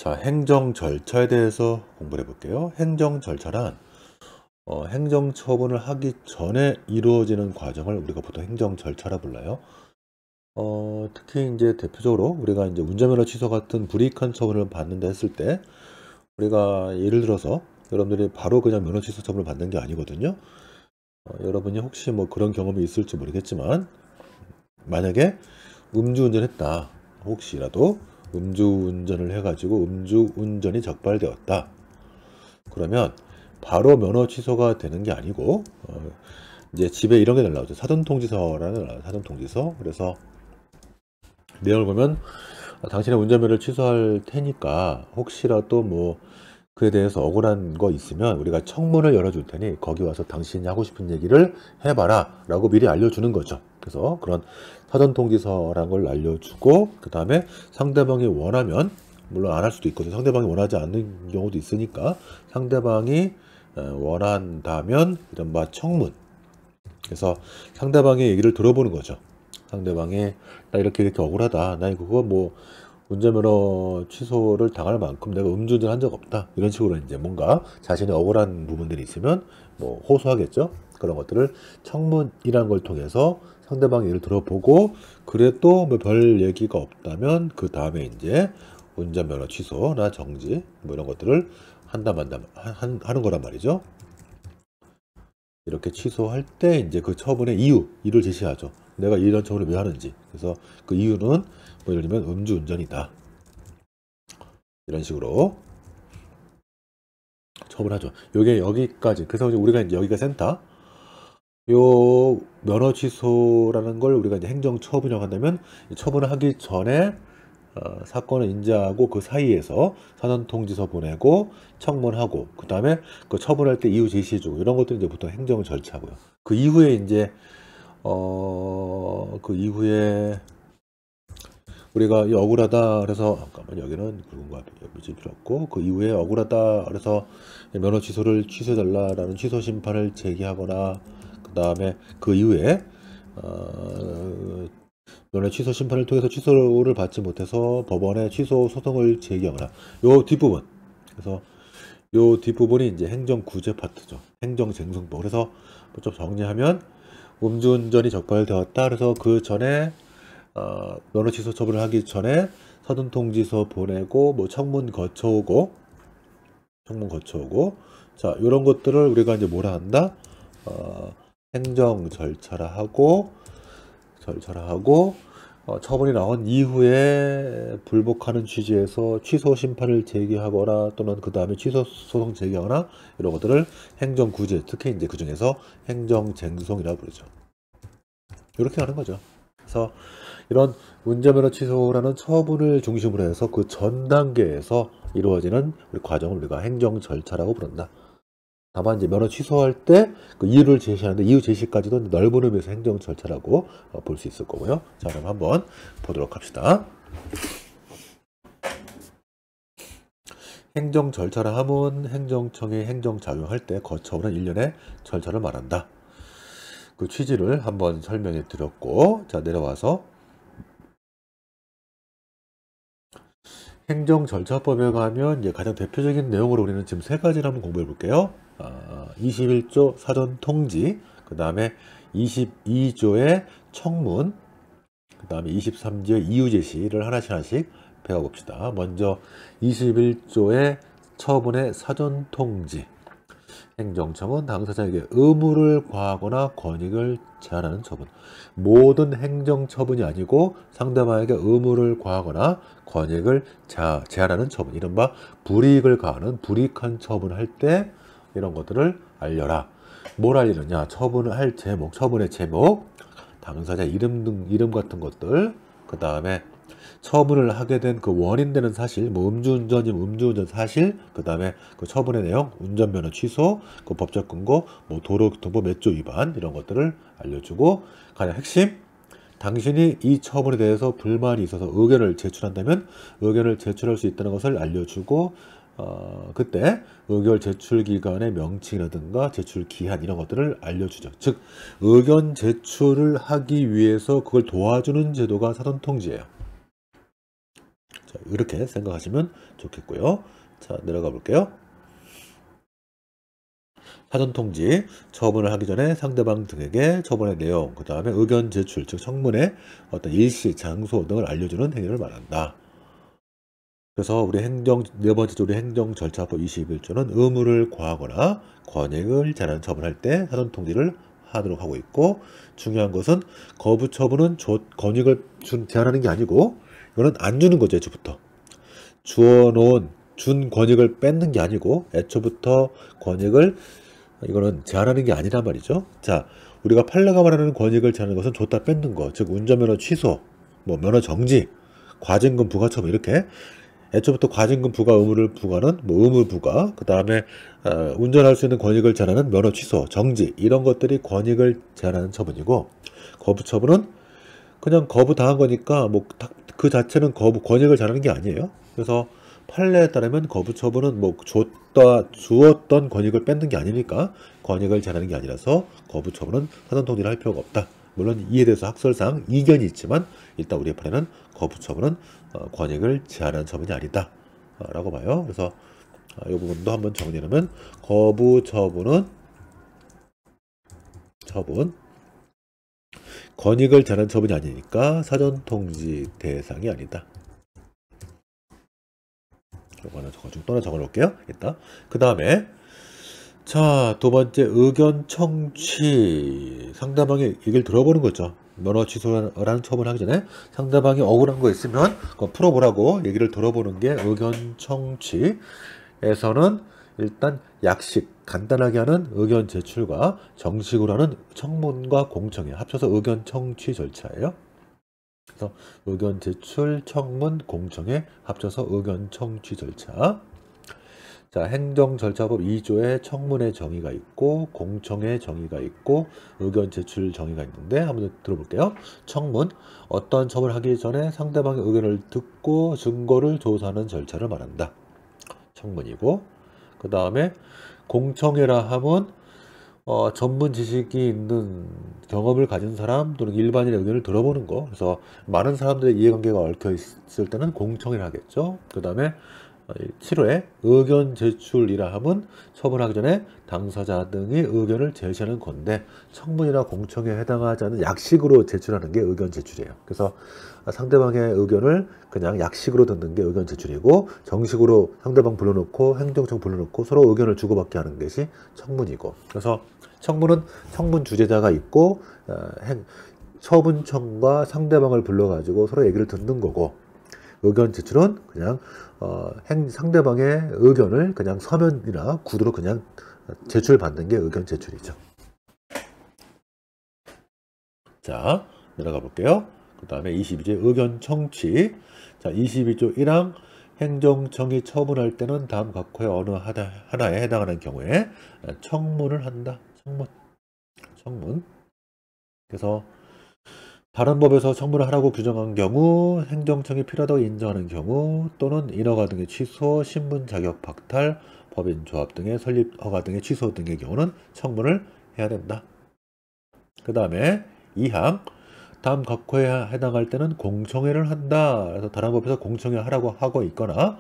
자, 행정 절차에 대해서 공부를 해볼게요. 행정 절차란 행정 처분을 하기 전에 이루어지는 과정을 우리가 보통 행정 절차라 불러요. 특히 이제 대표적으로 우리가 이제 운전면허 취소 같은 불이익한 처분을 받는다 했을 때 우리가 예를 들어서 여러분들이 바로 그냥 면허 취소 처분을 받는 게 아니거든요. 여러분이 혹시 뭐 그런 경험이 있을지 모르겠지만 만약에 음주운전했다, 혹시라도 음주운전을 해가지고 음주운전이 적발되었다, 그러면 바로 면허 취소가 되는 게 아니고 이제 집에 이런 게 날라오죠. 사전통지서라는 날라와요. 사전통지서. 그래서 내용을 보면 당신의 운전면허를 취소할 테니까 혹시라도 뭐 그에 대해서 억울한 거 있으면 우리가 청문을 열어줄 테니 거기 와서 당신이 하고 싶은 얘기를 해봐라 라고 미리 알려주는 거죠. 그래서 그런 사전통지서라는 걸 알려주고, 그 다음에 상대방이 원하면, 물론 안 할 수도 있거든요. 상대방이 원하지 않는 경우도 있으니까 상대방이 원한다면 이른바 청문, 그래서 상대방의 얘기를 들어보는 거죠. 상대방이 나 이렇게 억울하다, 나 그거 뭐 운전면허 취소를 당할 만큼 내가 음주운전 한 적 없다, 이런 식으로 이제 뭔가 자신의 억울한 부분들이 있으면 뭐 호소하겠죠. 그런 것들을 청문이라는 걸 통해서 상대방의 얘기를 들어보고, 그래도 뭐 별 얘기가 없다면 그 다음에 이제 운전면허 취소나 정지 뭐 이런 것들을 한다 만다 하는 거란 말이죠. 이렇게 취소할 때 이제 그 처분의 이유를 제시하죠. 내가 이런 처분을 왜 하는지. 그래서 그 이유는 뭐 예를 들면 음주운전이다, 이런 식으로 처분하죠. 요게 여기까지. 그래서 우리가 이제 여기가 센터. 요 면허 취소라는 걸 우리가 이제 행정 처분이라고 한다면, 처분을 하기 전에 사건을 인지하고 그 사이에서 사전통지서 보내고 청문하고, 그 다음에 그 처분할 때 이유 제시해주고, 이런 것들이 이제 보통 행정 절차고요. 그 이후에 이제 그 이후에 우리가 이 억울하다 그래서, 잠깐만, 여기는 굵은 거 밑이 필요 없고, 그 이후에 억울하다 그래서 면허 취소를 취소해달라라는 취소 심판을 제기하거나, 그 다음에 그 이후에 면허 취소 심판을 통해서 취소를 받지 못해서 법원에 취소 소송을 제기하거나, 요 뒷부분. 그래서 요 뒷부분이 이제 행정구제 파트죠. 행정쟁송법. 그래서 좀 정리하면, 음주운전이 적발되었다 그래서 그 전에 면허 취소 처분을 하기 전에 사전통지서 보내고 뭐 청문 거쳐오고, 자, 이런 것들을 우리가 이제 뭐라 한다? 행정 절차라 하고, 처분이 나온 이후에 불복하는 취지에서 취소 심판을 제기하거나 또는 그 다음에 취소 소송 제기하거나, 이런 것들을 행정구제, 특히 이제 그 중에서 행정쟁송이라고 부르죠. 이렇게 하는 거죠. 그래서 이런 운전면허 취소라는 처분을 중심으로 해서 그 전 단계에서 이루어지는 우리 과정을 우리가 행정 절차라고 부른다. 다만 이제 면허 취소할 때 그 이유를 제시하는데, 이유 제시까지도 넓은 의미에서 행정 절차라고 볼 수 있을 거고요. 자, 그럼 한번 보도록 합시다. 행정 절차라 하면 행정청이 행정작용할 때 거쳐오는 일련의 절차를 말한다. 그 취지를 한번 설명해 드렸고, 자, 내려와서 행정절차법에 가면 이제 가장 대표적인 내용으로 우리는 지금 세 가지를 한번 공부해 볼게요. 21조 사전통지, 그 다음에 22조의 청문, 그 다음에 23조의 이유제시를 하나씩 배워봅시다. 먼저 21조의 처분의 사전통지. 행정청은 당사자에게 의무를 과하거나 권익을 제한하는 처분. 모든 행정처분이 아니고 상대방에게 의무를 과하거나 권익을 제한하는 처분. 이른바 불이익을 가하는 불이익한 처분을 할 때 이런 것들을 알려라. 뭘 알리느냐? 처분을 할 제목, 처분의 제목, 당사자 이름 같은 것들, 그 다음에 처분을 하게 된 그 원인되는 사실, 뭐 음주운전이면 음주운전 사실, 그 다음에 그 처분의 내용, 운전면허 취소, 그 법적 근거, 뭐 도로교통법 몇 조 위반, 이런 것들을 알려주고, 가장 핵심, 당신이 이 처분에 대해서 불만이 있어서 의견을 제출한다면 의견을 제출할 수 있다는 것을 알려주고, 그때 의견 제출 기간의 명칭이라든가 제출 기한, 이런 것들을 알려주죠. 즉 의견 제출을 하기 위해서 그걸 도와주는 제도가 사전통지예요. 자, 이렇게 생각하시면 좋겠고요. 자, 내려가 볼게요. 사전통지, 처분을 하기 전에 상대방 등에게 처분의 내용, 그 다음에 의견 제출, 즉 청문회 어떤 일시, 장소 등을 알려주는 행위를 말한다. 그래서 우리 네 번째 우리 행정절차법 21조는 의무를 과하거나 권익을 제한하는 처분할 때 사전통지를 하도록 하고 있고, 중요한 것은 거부 처분은 권익을 제한하는 게 아니고, 이거는 안 주는 거죠. 애초부터 준 권익을 뺏는 게 아니고, 애초부터 권익을 이거는 제한하는 게 아니란 말이죠. 자, 우리가 판례가 말하는 권익을 제한하는 것은 줬다 뺏는 거, 즉 운전면허 취소, 뭐 면허 정지, 과징금 부과 처분, 이렇게 애초부터 과징금 부과 의무를 부과는 뭐 의무 부과, 그 다음에 운전할 수 있는 권익을 제한하는 면허 취소, 정지, 이런 것들이 권익을 제한하는 처분이고, 거부 처분은 그냥 거부 당한 거니까 뭐 그 자체는 권익을 제한하는 게 아니에요. 그래서 판례에 따르면 거부 처분은 뭐 주었던 권익을 뺏는 게 아니니까 권익을 제한하는 게 아니라서 거부 처분은 사전통지를 할 필요가 없다. 물론 이에 대해서 학설상 이견이 있지만 일단 우리 판례는 거부 처분은 권익을 제한하는 처분이 아니다 라고 봐요. 그래서 이 부분도 한번 정리하면, 거부 처분은 권익을 제한하는 처분이 아니니까 사전통지 대상이 아니다. 이거는 또 적어 놓을게요. 일단 그 다음에 자, 두 번째 의견 청취, 상대방의 얘기를 들어보는 거죠. 면허 취소라는 처분을 하기 전에 상대방이 억울한 거 있으면 그거 풀어보라고 얘기를 들어보는 게 의견 청취에서는 일단 약식, 간단하게 하는 의견 제출과 정식으로 하는 청문과 공청회 합쳐서 의견 청취 절차예요. 그래서 의견 제출, 청문, 공청회 합쳐서 의견 청취 절차. 자, 행정절차법 2조에 청문의 정의가 있고 공청회 정의가 있고 의견 제출 정의가 있는데 한번 들어볼게요. 청문, 어떠한 처분을 하기 전에 상대방의 의견을 듣고 증거를 조사하는 절차를 말한다. 청문이고, 그 다음에 공청회라 함은 전문 지식이 있는 경험을 가진 사람 또는 일반인의 의견을 들어보는 거. 그래서 많은 사람들의 이해관계가 얽혀 있을 때는 공청회를 하겠죠. 그 다음에 7회 의견 제출이라 함은 처분하기 전에 당사자 등이 의견을 제시하는 건데, 청문이나 공청회에 해당하지 않은 약식으로 제출하는 게 의견 제출이에요. 그래서 상대방의 의견을 그냥 약식으로 듣는 게 의견 제출이고, 정식으로 상대방 불러놓고 행정청 불러놓고 서로 의견을 주고받게 하는 것이 청문이고, 그래서 청문은 청문 주재자가 있고 처분청과 상대방을 불러가지고 서로 얘기를 듣는 거고, 의견 제출은 그냥 상대방의 의견을 그냥 서면이나 구두로 그냥 제출받는 게 의견 제출이죠. 자, 내려가 볼게요. 그 다음에 22조 의견 청취. 자, 22조 1항 행정청이 처분할 때는 다음 각호의 어느 하나에 해당하는 경우에 청문을 한다. 청문. 그래서 다른 법에서 청문을 하라고 규정한 경우, 행정청이 필요하다고 인정하는 경우, 또는 인허가 등의 취소, 신분 자격 박탈, 법인 조합 등의 설립 허가 등의 취소 등의 경우는 청문을 해야 된다. 그 다음에 2항 다음 각호에 해당할 때는 공청회를 한다. 그래서 다른 법에서 공청회 하라고 하고 있거나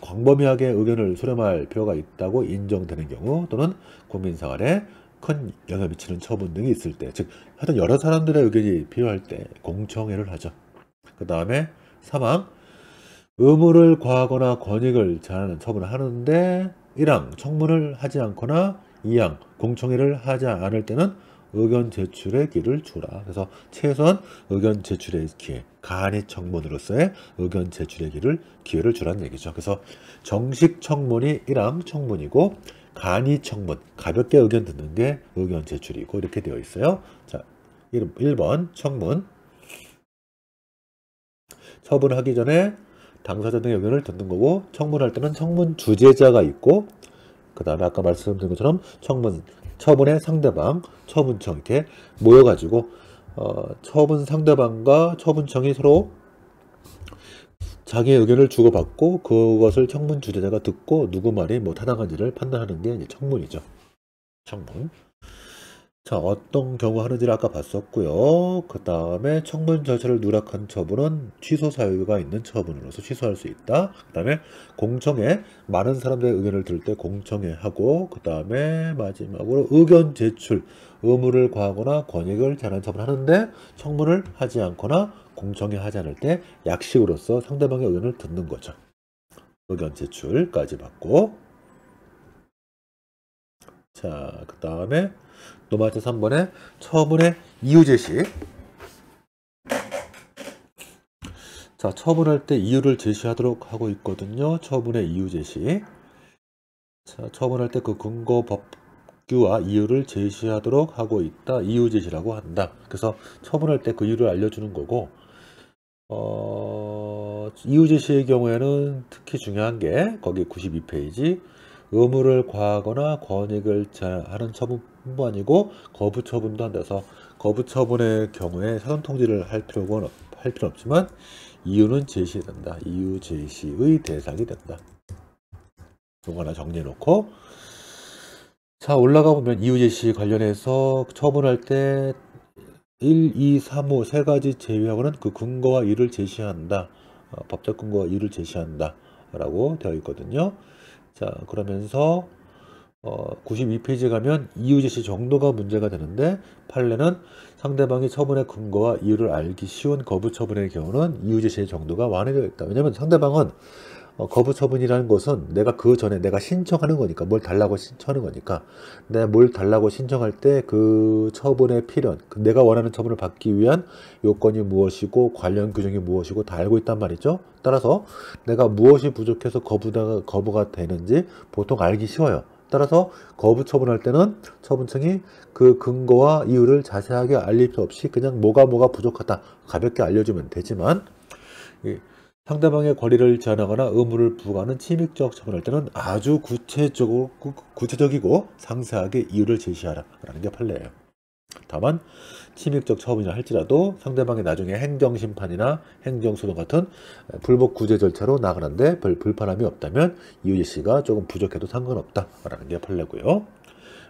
광범위하게 의견을 수렴할 필요가 있다고 인정되는 경우, 또는 국민생활에 큰 영향을 미치는 처분 등이 있을 때, 즉 하여튼 여러 사람들의 의견이 필요할 때 공청회를 하죠. 그 다음에 3항 의무를 과하거나 권익을 제한하는 처분을 하는데, 1항 청문을 하지 않거나 2항 공청회를 하지 않을 때는 의견 제출의 기회를 주라. 그래서 최소한 의견 제출의 기회, 간이 청문으로서의 의견 제출의 기회를 주라는 얘기죠. 그래서 정식 청문이 1항 청문이고, 간이 청문, 가볍게 의견 듣는 게 의견 제출이고, 이렇게 되어 있어요. 자, 1번 청문. 처분을 하기 전에 당사자 등의 의견을 듣는 거고, 청문할 때는 청문 주재자가 있고, 그 다음에 아까 말씀드린 것처럼 처분의 상대방, 처분청 이렇게 모여가지고 처분 상대방과 처분청이 서로 자기의 의견을 주고받고 그것을 청문 주재자가 듣고 누구 말이 뭐 타당한지를 판단하는 게 이제 청문이죠. 청문. 자, 어떤 경우 하는지를 아까 봤었고요. 그 다음에 청문 절차를 누락한 처분은 취소 사유가 있는 처분으로서 취소할 수 있다. 그 다음에 공청회, 많은 사람들의 의견을 들을 때 공청회 하고, 그 다음에 마지막으로 의견 제출, 의무를 과하거나 권익을 제한한 처분을 하는데 청문을 하지 않거나 공청회 하지 않을 때 약식으로서 상대방의 의견을 듣는 거죠. 의견 제출까지 받고, 자, 그 다음에 노마트 3번에 처분의 이유 제시. 자, 처분할 때 이유를 제시하도록 하고 있거든요. 처분의 이유 제시. 자, 처분할 때 그 근거 법규와 이유를 제시하도록 하고 있다. 이유 제시라고 한다. 그래서 처분할 때 그 이유를 알려주는 거고, 이유 제시의 경우에는 특히 중요한 게 거기 92페이지 의무를 과하거나 권익을 제한하는 처분뿐만 아니고 거부 처분도 한다서 거부 처분의 경우에 사전 통지를 할 필요는 없지만 이유는 제시된다. 이유 제시의 대상이 된다. 이거 하나 정리해 놓고, 자, 올라가 보면 이유 제시 관련해서 처분할 때 1, 2, 3, 5 세 가지 제외하고는 그 근거와 이유를 제시한다. 법적 근거와 이유를 제시한다 라고 되어 있거든요. 자, 그러면서 92페이지 가면 이유 제시 정도가 문제가 되는데 판례는 상대방이 처분의 근거와 이유를 알기 쉬운 거부 처분의 경우는 이유 제시의 정도가 완화되어 있다. 왜냐하면 상대방은 거부 처분이라는 것은 내가 그 전에 내가 신청하는 거니까, 뭘 달라고 신청하는 거니까, 내가 뭘 달라고 신청할 때 그 처분의 필연, 내가 원하는 처분을 받기 위한 요건이 무엇이고 관련 규정이 무엇이고 다 알고 있단 말이죠. 따라서 내가 무엇이 부족해서 거부가 되는지 보통 알기 쉬워요. 따라서 거부 처분할 때는 처분청이 그 근거와 이유를 자세하게 알릴 필요 없이 그냥 뭐가 부족하다 가볍게 알려주면 되지만, 상대방의 권리를 제한하거나 의무를 부과하는 침입적 처분할 때는 아주 구체적이고 상세하게 이유를 제시하라라는 게 판례예요. 다만 침입적 처분이라 할지라도 상대방이 나중에 행정심판이나 행정소송 같은 불복 구제 절차로 나가는데 별 불편함이 없다면 이유 제시가 조금 부족해도 상관없다라는 게 판례고요.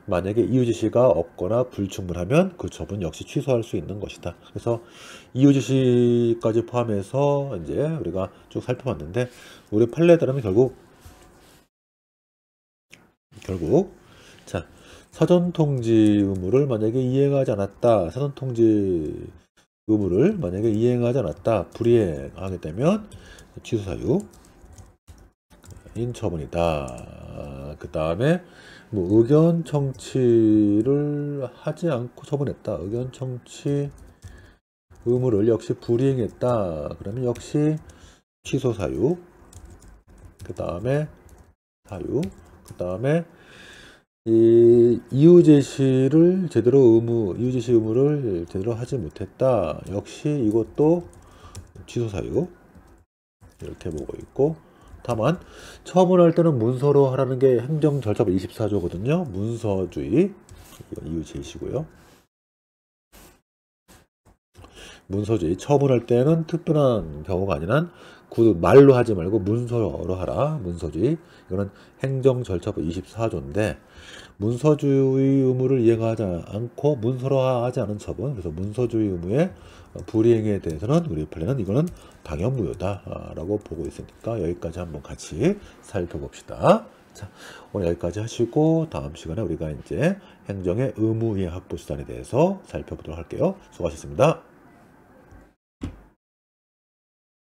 만약에 이유 제시가 없거나 불충분하면 그 처분 역시 취소할 수 있는 것이다. 그래서 이유 제시까지 포함해서 이제 우리가 쭉 살펴봤는데, 우리 판례에 따르면 결국 자, 사전 통지 의무를 만약에 이행하지 않았다. 사전 통지 의무를 만약에 이행하지 않았다. 불이행하게 되면 취소 사유 인처분이다. 그 다음에 뭐 의견 청취를 하지 않고 처분했다. 의견 청취 의무를 역시 불이행했다. 그러면 역시 취소 사유. 그 다음에 사유. 그 다음에 이 이유 제시를 이유 제시 의무를 제대로 하지 못했다. 역시 이것도 취소 사유. 이렇게 보고 있고, 다만 처분할 때는 문서로 하라는 게 행정절차법 24조거든요. 문서주의, 이건 이유 제시고요. 문서주의, 처분할 때는 특별한 경우가 아니라 말로 하지 말고 문서로 하라. 문서주의, 이거는 행정절차법 24조인데 문서주의 의무를 이행하지 않고 문서로 하지 않은 처분, 그래서 문서주의 의무의 불이행에 대해서는 우리 판례는 이거는 당연무효다 라고 보고 있으니까 여기까지 한번 같이 살펴봅시다. 자, 오늘 여기까지 하시고 다음 시간에 우리가 이제 행정의 의무이행 확보 수단에 대해서 살펴보도록 할게요. 수고하셨습니다.